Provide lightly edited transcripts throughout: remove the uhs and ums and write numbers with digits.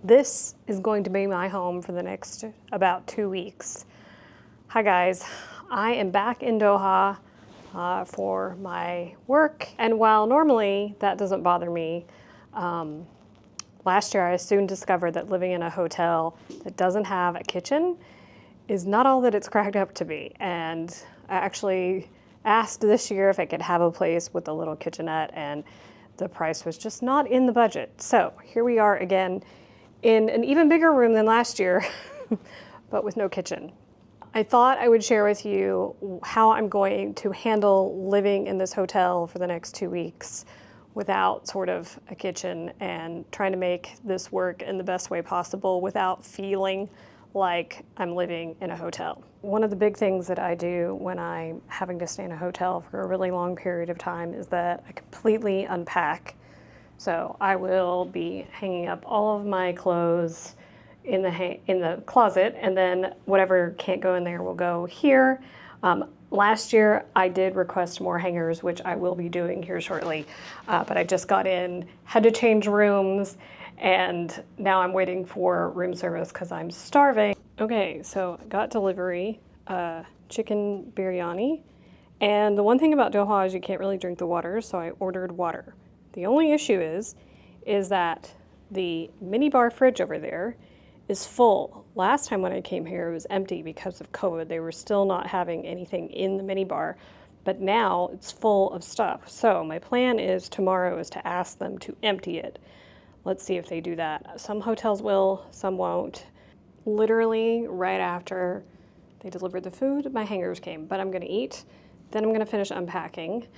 This is going to be my home for the next about 2 weeks. Hi guys, I am back in Doha for my work, and while normally that doesn't bother me, last year I soon discovered that living in a hotel that doesn't have a kitchen is not all that it's cracked up to be. And I actually asked this year if I could have a place with a little kitchenette, and the price was just not in the budget. So here we are again in an even bigger room than last year, but with no kitchen. I thought I would share with you how I'm going to handle living in this hotel for the next 2 weeks without sort of a kitchen, and trying to make this work in the best way possible without feeling like I'm living in a hotel. One of the big things that I do when I'm having to stay in a hotel for a really long period of time is that I completely unpack. So I will be hanging up all of my clothes in the closet, and then whatever can't go in there will go here. Last year I did request more hangers, which I will be doing here shortly, but I just got in, had to change rooms, and now I'm waiting for room service because I'm starving. Okay, so I got delivery, chicken biryani, and the one thing about Doha is you can't really drink the water, so I ordered water. The only issue is that the minibar fridge over there is full. Last time when I came here, it was empty because of COVID. They were still not having anything in the minibar, but now it's full of stuff. So my plan is tomorrow is to ask them to empty it. Let's see if they do that. Some hotels will, some won't. Literally right after they delivered the food, my hangers came, but I'm gonna eat, then I'm gonna finish unpacking,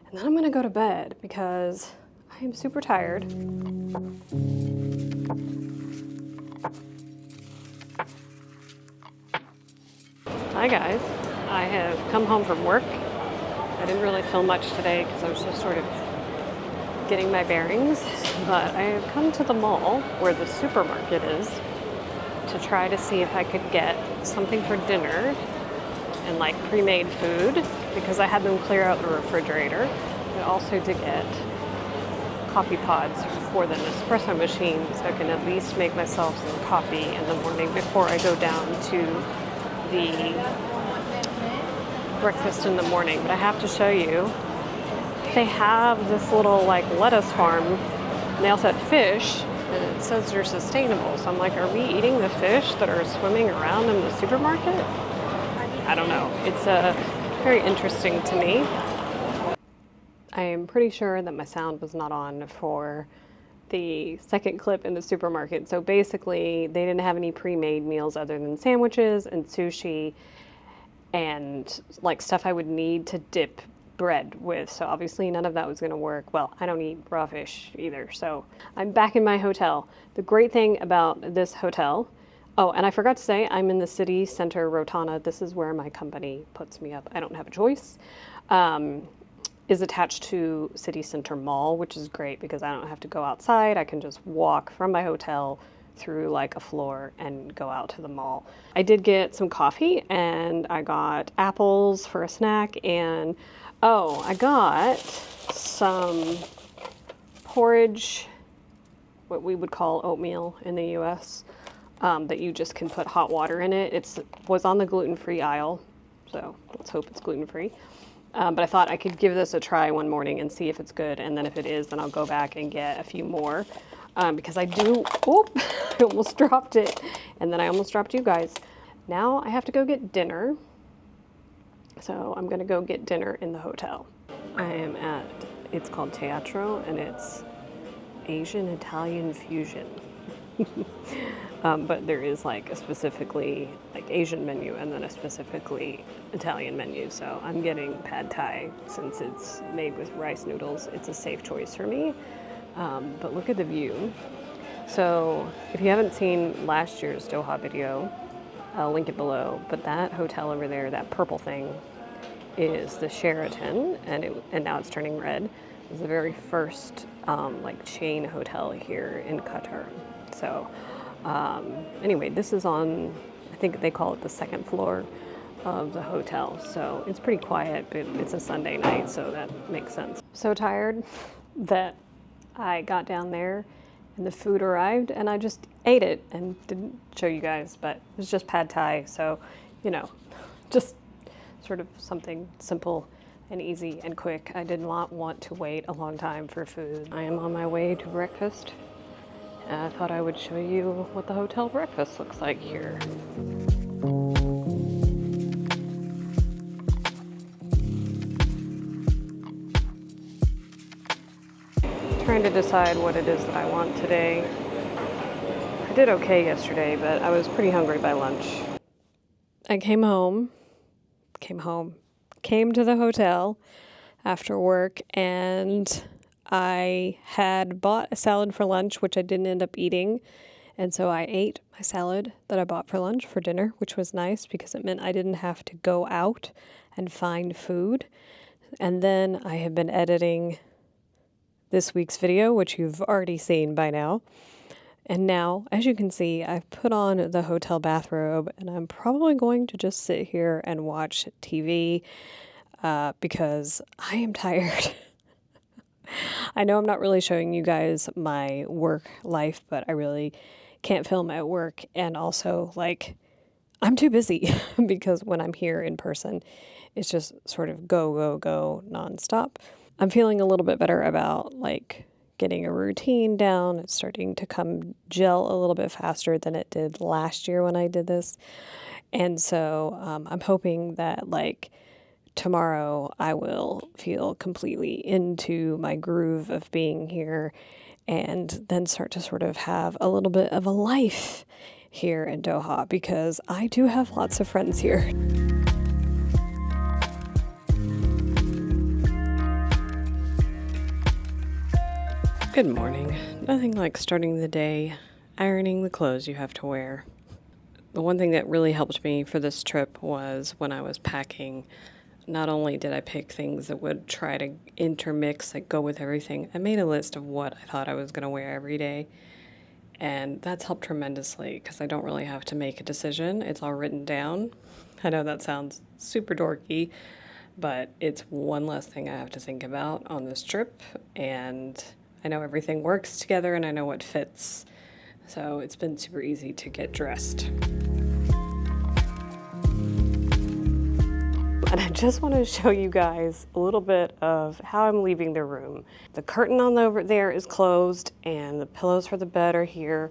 and then I'm gonna go to bed because I am super tired. Hi guys, I have come home from work. I didn't really film much today because I was just sort of getting my bearings, but I have come to the mall where the supermarket is to try to see if I could get something for dinner and like pre-made food, because I had them clear out the refrigerator, but also to get coffee pods for the espresso machine so I can at least make myself some coffee in the morning before I go down to the breakfast in the morning. But I have to show you, they have this little like lettuce farm, and they also had fish, and it says they're sustainable. So I'm like, are we eating the fish that are swimming around in the supermarket? I don't know. It's very interesting to me. I am pretty sure that my sound was not on for the second clip in the supermarket. So basically, they didn't have any pre-made meals other than sandwiches and sushi and like stuff I would need to dip bread with. So obviously none of that was gonna work. Well, I don't eat raw fish either. So I'm back in my hotel. The great thing about this hotel, oh, and I forgot to say, I'm in the city center rotunda. This is where my company puts me up. I don't have a choice. Is attached to City Center Mall, which is great because I don't have to go outside. I can just walk from my hotel through like a floor and go out to the mall. I did get some coffee, and I got apples for a snack, and oh, I got some porridge, what we would call oatmeal in the US, that you just can put hot water in it. It was on the gluten-free aisle, so let's hope it's gluten-free. But I thought I could give this a try one morning and see if it's good, and then if it is, then I'll go back and get a few more, because I do, oh, I almost dropped it, and then I almost dropped you guys. Now I have to go get dinner, so I'm gonna go get dinner in the hotel. I am at, it's called Teatro, and it's Asian Italian fusion. But there is like a specifically like Asian menu and then a specifically Italian menu. So I'm getting pad thai since it's made with rice noodles. It's a safe choice for me. But look at the view. So if you haven't seen last year's Doha video, I'll link it below. But that hotel over there, that purple thing, is the Sheraton, and now it's turning red. It's the very first like chain hotel here in Qatar. So anyway, this is on, I think they call it the second floor of the hotel. So it's pretty quiet, but it's a Sunday night, so that makes sense. So tired that I got down there and the food arrived, and I just ate it and didn't show you guys, but it was just pad thai, so, you know, just sort of something simple and easy and quick. I did not want to wait a long time for food. I am on my way to breakfast. I thought I would show you what the hotel breakfast looks like here. Trying to decide what it is that I want today. I did okay yesterday, but I was pretty hungry by lunch. I came to the hotel after work, and I had bought a salad for lunch, which I didn't end up eating. And so I ate my salad that I bought for lunch for dinner, which was nice because it meant I didn't have to go out and find food. And then I have been editing this week's video, which you've already seen by now. And now, as you can see, I've put on the hotel bathrobe, and I'm probably going to just sit here and watch TV because I am tired. I know I'm not really showing you guys my work life, but I really can't film at work. And also, like, I'm too busy because when I'm here in person, it's just sort of go, go, go nonstop. I'm feeling a little bit better about, like, getting a routine down. It's starting to come gel a little bit faster than it did last year when I did this. And so I'm hoping that, like, tomorrow I will feel completely into my groove of being here and then start to sort of have a little bit of a life here in Doha, because I do have lots of friends here. Good morning. Nothing like starting the day ironing the clothes you have to wear. The one thing that really helped me for this trip was when I was packing. Not only did I pick things that would try to intermix, like go with everything, I made a list of what I thought I was going to wear every day. And that's helped tremendously because I don't really have to make a decision. It's all written down. I know that sounds super dorky, but it's one less thing I have to think about on this trip. And I know everything works together and I know what fits. So it's been super easy to get dressed. And I just want to show you guys a little bit of how I'm leaving the room. The curtain on over there is closed and the pillows for the bed are here.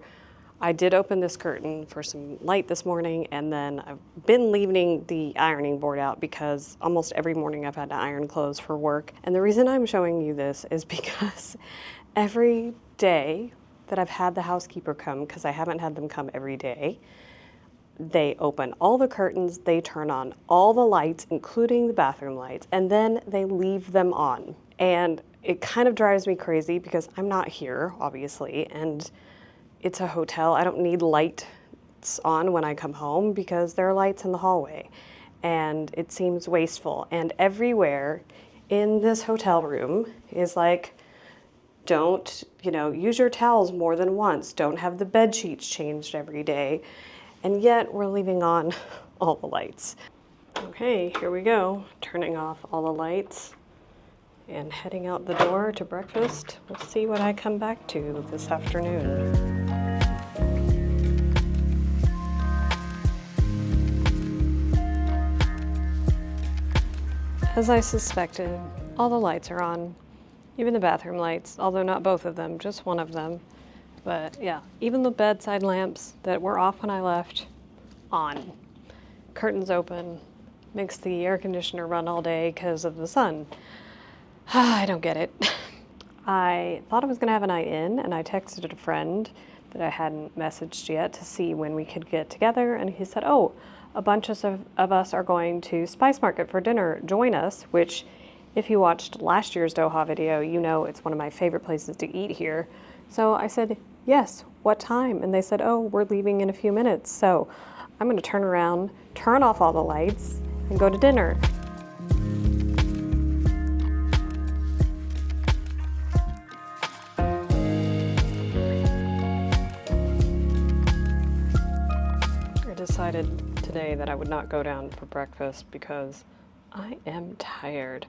I did open this curtain for some light this morning, and then I've been leaving the ironing board out because almost every morning I've had to iron clothes for work. And the reason I'm showing you this is because every day that I've had the housekeeper come, because I haven't had them come every day, they open all the curtains, they turn on all the lights, including the bathroom lights, and then they leave them on. And it kind of drives me crazy because I'm not here, obviously, and it's a hotel. I don't need lights on when I come home because there are lights in the hallway. And it seems wasteful. And everywhere in this hotel room is like, don't, use your towels more than once. Don't have the bed sheets changed every day. And yet we're leaving on all the lights. Okay, here we go. Turning off all the lights and heading out the door to breakfast. We'll see what I come back to this afternoon. As I suspected, all the lights are on, even the bathroom lights, although not both of them, just one of them. But yeah, even the bedside lamps that were off when I left, on. Curtains open, makes the air conditioner run all day because of the sun. I don't get it. I thought I was gonna have a night in, and I texted a friend that I hadn't messaged yet to see when we could get together, and he said, oh, a bunch of us are going to Spice Market for dinner. Join us, which if you watched last year's Doha video, you know it's one of my favorite places to eat here. So I said, yes, what time? And they said, oh, we're leaving in a few minutes. So I'm gonna turn around, turn off all the lights, and go to dinner. I decided today that I would not go down for breakfast because I am tired.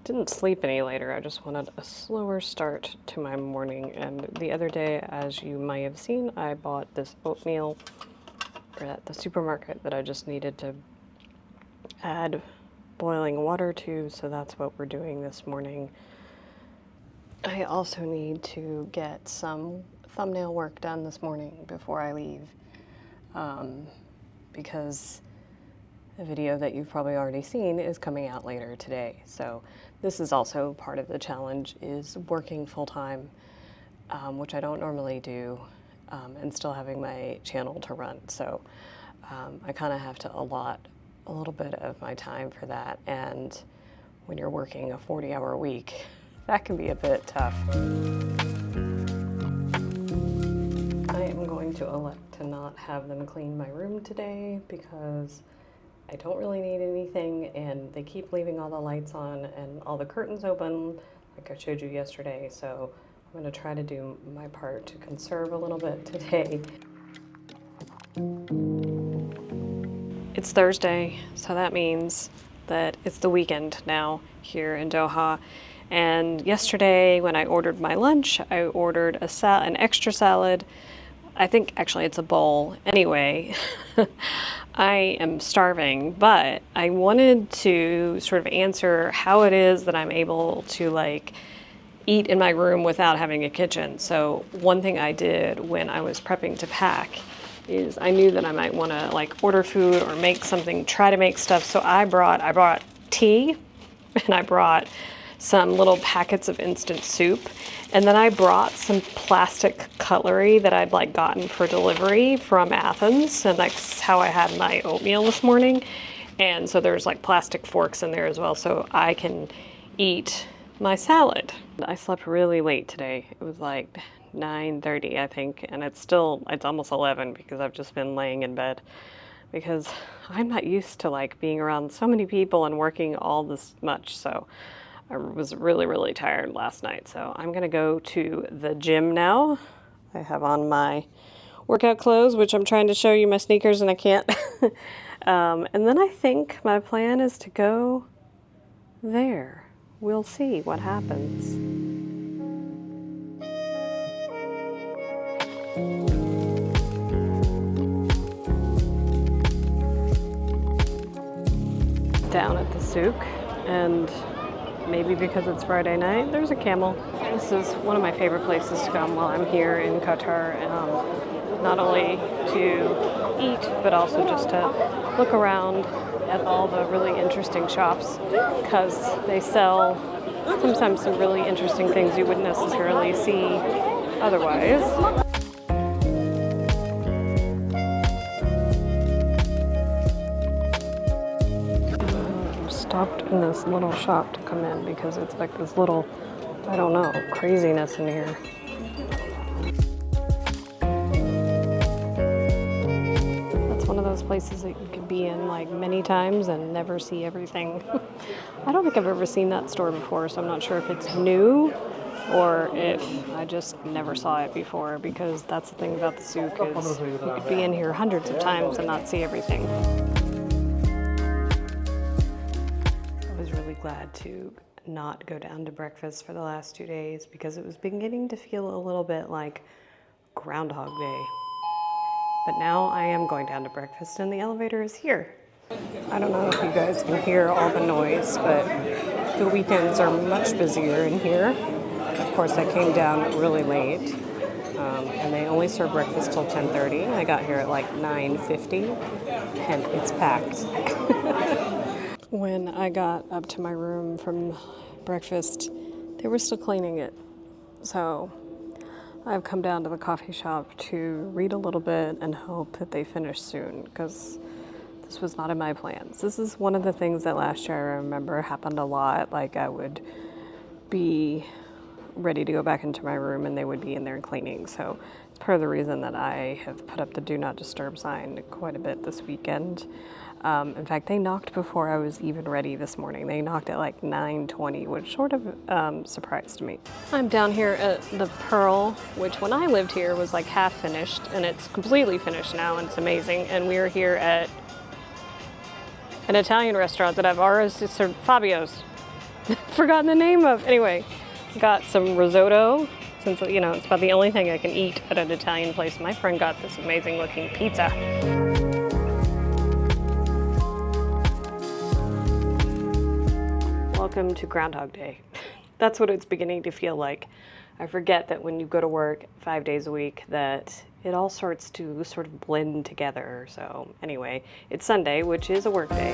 didn't sleep any later. I just wanted a slower start to my morning. And the other day, as you might have seen, I bought this oatmeal at the supermarket that I just needed to add boiling water to, so that's what we're doing this morning. I also need to get some thumbnail work done this morning before I leave, because a video that you've probably already seen is coming out later today. So this is also part of the challenge, is working full-time, which I don't normally do, and still having my channel to run. So I kind of have to allot a little bit of my time for that. And when you're working a 40-hour week, that can be a bit tough. I am going to elect to not have them clean my room today because I don't really need anything, and they keep leaving all the lights on and all the curtains open like I showed you yesterday. So I'm going to try to do my part to conserve a little bit today. It's Thursday, so that means that it's the weekend now here in Doha. And yesterday when I ordered my lunch, I ordered an extra salad. I think actually it's a bowl. Anyway, I am starving, but I wanted to sort of answer how it is that I'm able to like eat in my room without having a kitchen. So one thing I did when I was prepping to pack is I knew that I might want to like order food or make something, try to make stuff. So I brought tea, and I brought some little packets of instant soup, and then I brought some plastic cutlery that I'd like gotten for delivery from Athens, and that's how I had my oatmeal this morning. And so there's like plastic forks in there as well, so I can eat my salad. I slept really late today. It was like 9:30, I think, and it's almost 11 because I've just been laying in bed because I'm not used to like being around so many people and working all this much. So I was really, really tired last night. So I'm gonna go to the gym now. I have on my workout clothes, which I'm trying to show you my sneakers and I can't. And then I think my plan is to go there. We'll see what happens. Down at the souk, and maybe because it's Friday night, there's a camel. This is one of my favorite places to come while I'm here in Qatar, not only to eat, but also just to look around at all the really interesting shops, because they sell sometimes some really interesting things you wouldn't necessarily see otherwise. Stopped in this little shop to come in because it's like this little, I don't know, craziness in here. That's one of those places that you could be in like many times and never see everything. I don't think I've ever seen that store before, so I'm not sure if it's new or if I just never saw it before, because that's the thing about the souk is you could be in here hundreds of times and not see everything. Glad to not go down to breakfast for the last 2 days because it was beginning to feel a little bit like Groundhog Day. But now I am going down to breakfast and the elevator is here. I don't know if you guys can hear all the noise, but the weekends are much busier in here. Of course, I came down really late, and they only serve breakfast till 10:30. I got here at like 9:50 and it's packed. When I got up to my room from breakfast, they were still cleaning it. So I've come down to the coffee shop to read a little bit and hope that they finish soon, because this was not in my plans. This is one of the things that last year I remember happened a lot. Like I would be ready to go back into my room and they would be in there cleaning. So it's part of the reason that I have put up the do not disturb sign quite a bit this weekend. In fact, they knocked before I was even ready this morning. They knocked at like 9:20, which sort of surprised me. I'm down here at the Pearl, which when I lived here was like half finished, and it's completely finished now, and it's amazing. And we are here at an Italian restaurant that I've already served, Fabio's. forgotten the name of. Anyway, got some risotto, since, you know, it's about the only thing I can eat at an Italian place. My friend got this amazing looking pizza. Welcome to Groundhog Day. That's what it's beginning to feel like. I forget that when you go to work 5 days a week that it all starts to sort of blend together. So anyway, it's Sunday, which is a work day.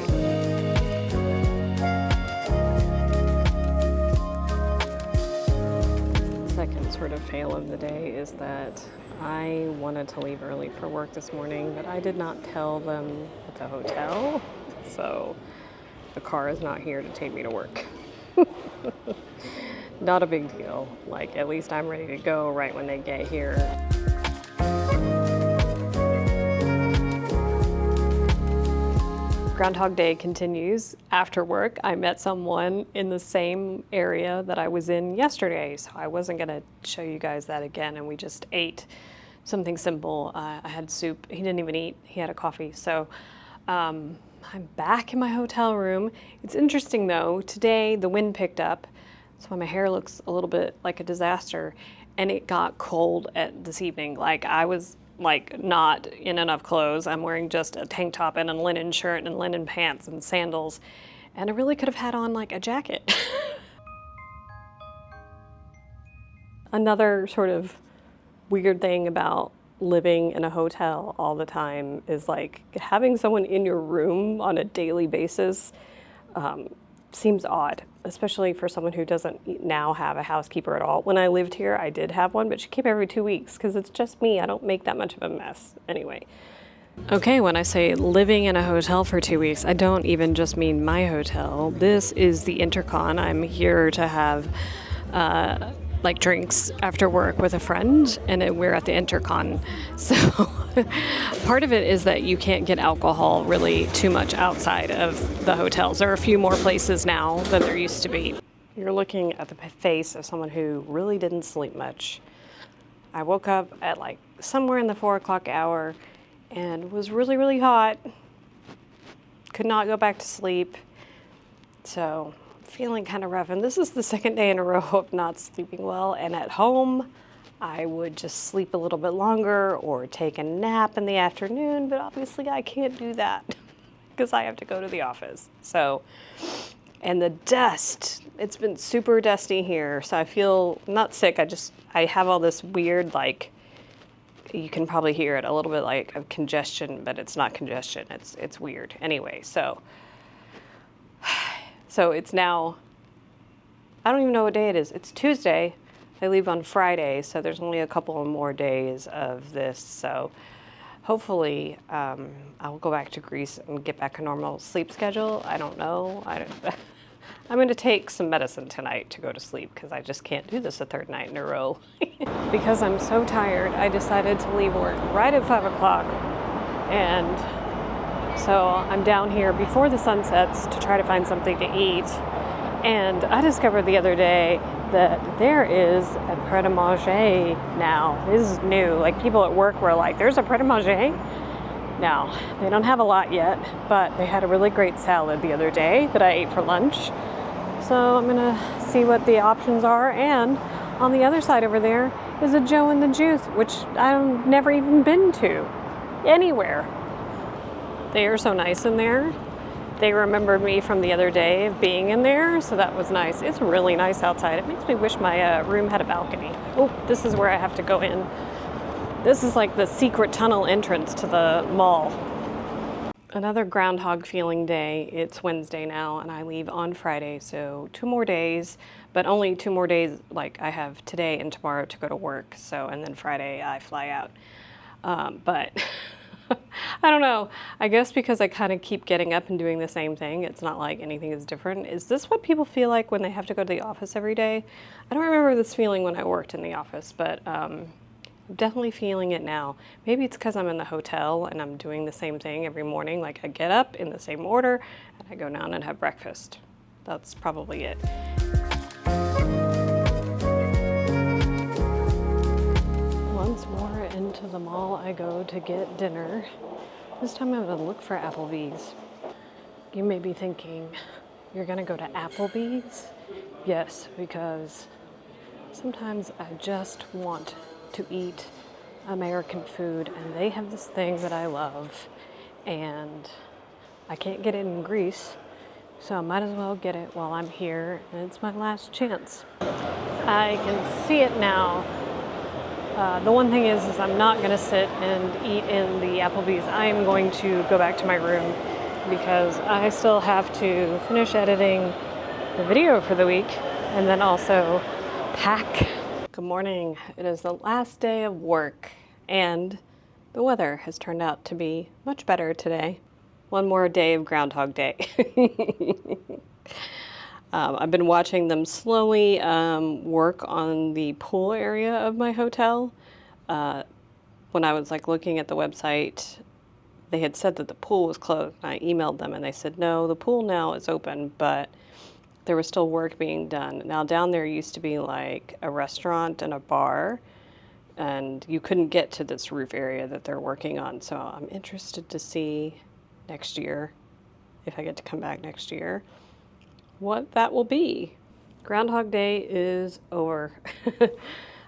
Second sort of fail of the day is that I wanted to leave early for work this morning, but I did not tell them at the hotel. So the car is not here to take me to work. Not a big deal. Like, at least I'm ready to go right when they get here. Groundhog Day continues. After work, I met someone in the same area that I was in yesterday, so I wasn't gonna show you guys that again, and we just ate something simple. I had soup. He didn't even eat. He had a coffee. So I'm back in my hotel room. It's interesting though, today the wind picked up, so my hair looks a little bit like a disaster, and it got cold this evening. Like, I was like not in enough clothes. I'm wearing just a tank top and a linen shirt and linen pants and sandals, and I really could have had on like a jacket. Another sort of weird thing about living in a hotel all the time is like having someone in your room on a daily basis seems odd, especially for someone who doesn't now have a housekeeper at all. When I lived here, I did have one, but she came every 2 weeks because it's just me. I don't make that much of a mess anyway. Okay, when I say living in a hotel for 2 weeks, I don't even just mean my hotel. This is the Intercon. I'm here to have like drinks after work with a friend, and we're at the Intercon. So part of it is that you can't get alcohol really too much outside of the hotels. There are a few more places now than there used to be. You're looking at the face of someone who really didn't sleep much. I woke up at like somewhere in the 4 o'clock hour and was really, really hot. Could not go back to sleep. So feeling kind of rough, and this is the second day in a row of not sleeping well. And at home, I would just sleep a little bit longer or take a nap in the afternoon, but obviously I can't do that because I have to go to the office. So, and the dust, it's been super dusty here, so I feel not sick, I have all this weird, like, you can probably hear it a little bit like of congestion, but it's not congestion, it's weird. Anyway, so it's now, I don't even know what day it is. It's Tuesday. I leave on Friday, so there's only a couple of more days of this. So hopefully I'll go back to Greece and get back a normal sleep schedule. I don't know. I'm going to take some medicine tonight to go to sleep because I just can't do this a third night in a row. Because I'm so tired, I decided to leave work right at 5 o'clock. And so I'm down here before the sun sets to try to find something to eat. And I discovered the other day that there is a pret-a-manger now. This is new. Like, people at work were like, there's a pret-a-manger? Now, they don't have a lot yet, but they had a really great salad the other day that I ate for lunch. So I'm gonna see what the options are. And on the other side over there is a Joe and the Juice, which I've never even been to anywhere. They are so nice in there. They remembered me from the other day of being in there, so that was nice. It's really nice outside. It makes me wish my room had a balcony. Oh, this is where I have to go in. This is like the secret tunnel entrance to the mall. Another groundhog feeling day. It's Wednesday now, and I leave on Friday, so 2 more days, but only 2 more days. Like, I have today and tomorrow to go to work, so, and then Friday I fly out. But I don't know. I guess because I kind of keep getting up and doing the same thing, it's not like anything is different. Is this what people feel like when they have to go to the office every day? I don't remember this feeling when I worked in the office, but I'm definitely feeling it now. Maybe it's because I'm in the hotel and I'm doing the same thing every morning. Like, I get up in the same order and I go down and have breakfast. That's probably it. Once more into the mall I go to get dinner. This time I'm gonna look for Applebee's. You may be thinking, you're gonna go to Applebee's? Yes, because sometimes I just want to eat American food, and they have this thing that I love, and I can't get it in Greece, so I might as well get it while I'm here, and it's my last chance. I can see it now. The one thing is I'm not going to sit and eat in the Applebee's. I am going to go back to my room because I still have to finish editing the video for the week and then also pack. Good morning. It is the last day of work and the weather has turned out to be much better today. One more day of Groundhog Day. I've been watching them slowly work on the pool area of my hotel. When I was looking at the website, they had said that the pool was closed. I emailed them and they said, no, the pool now is open, but there was still work being done. Now down there used to be a restaurant and a bar, and you couldn't get to this roof area that they're working on. So I'm interested to see next year, if I get to come back next year, what that will be. Groundhog Day is over.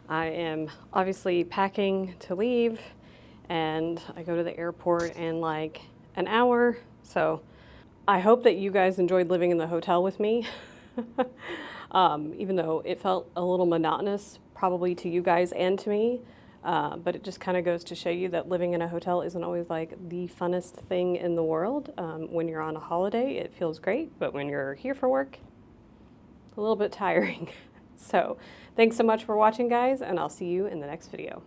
I am obviously packing to leave, and I go to the airport in an hour. So I hope that you guys enjoyed living in the hotel with me. Even though it felt a little monotonous probably to you guys and to me, but it just kind of goes to show you that living in a hotel isn't always the funnest thing in the world. When you're on a holiday, it feels great, but when you're here for work, a little bit tiring. So thanks so much for watching, guys, and I'll see you in the next video.